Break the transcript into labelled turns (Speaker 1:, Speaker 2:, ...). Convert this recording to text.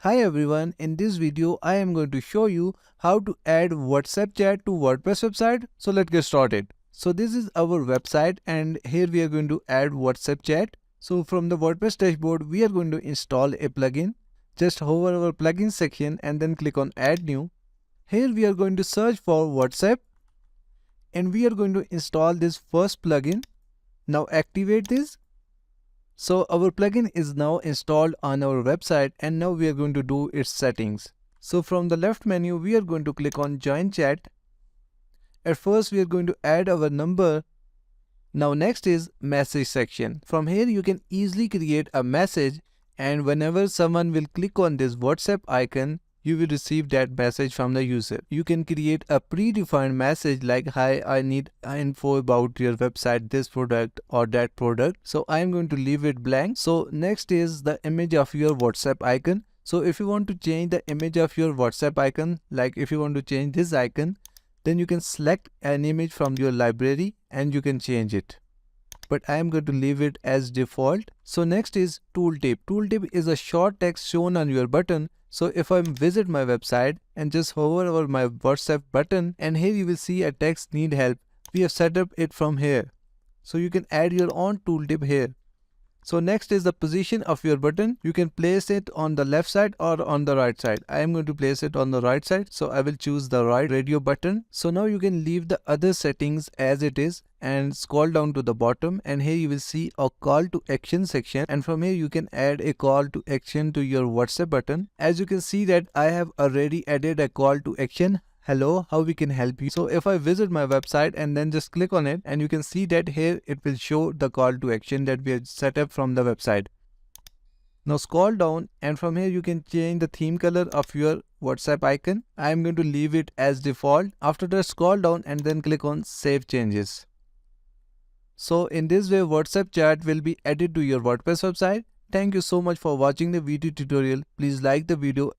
Speaker 1: Hi everyone, in this video I am going to show you how to add WhatsApp chat to WordPress website. So let's get started. So this is our website and here we are going to add WhatsApp chat. So from the WordPress dashboard we are going to install a plugin. Just hover over plugin section and then click on add new. Here we are going to search for WhatsApp and we are going to install this first plugin. Now activate this. So our plugin is now installed on our website and now we are going to do its settings. So from the left menu, we are going to click on join chat. At first, we are going to add our number. Now next is message section. From here, you can easily create a message and whenever someone will click on this WhatsApp icon, you will receive that message from the user. You can create a predefined message like, hi, I need info about your website, this product or that product. So I am going to leave it blank. So next is the image of your WhatsApp icon. So if you want to change the image of your WhatsApp icon, like if you want to change this icon, then you can select an image from your library and you can change it. But I am going to leave it as default. So next is tooltip. Tooltip is a short text shown on your button. So if I visit my website and just hover over my WhatsApp button and here you will see a text need help. We have set up it from here. So you can add your own tooltip here. So next is the position of your button. You can place it on the left side or on the right side. I am going to place it on the right side. So I will choose the right radio button. So now you can leave the other settings as it is and scroll down to the bottom and here you will see a call to action section and from here you can add a call to action to your WhatsApp button. As you can see that I have already added a call to action. Hello, how we can help you. So if I visit my website and then just click on it and you can see that here it will show the call to action that we have set up from the website. Now scroll down and from here you can change the theme color of your WhatsApp icon. I am going to leave it as default. After that scroll down and then click on save changes. So in this way WhatsApp chat will be added to your WordPress website. Thank you so much for watching the video tutorial. Please like the video.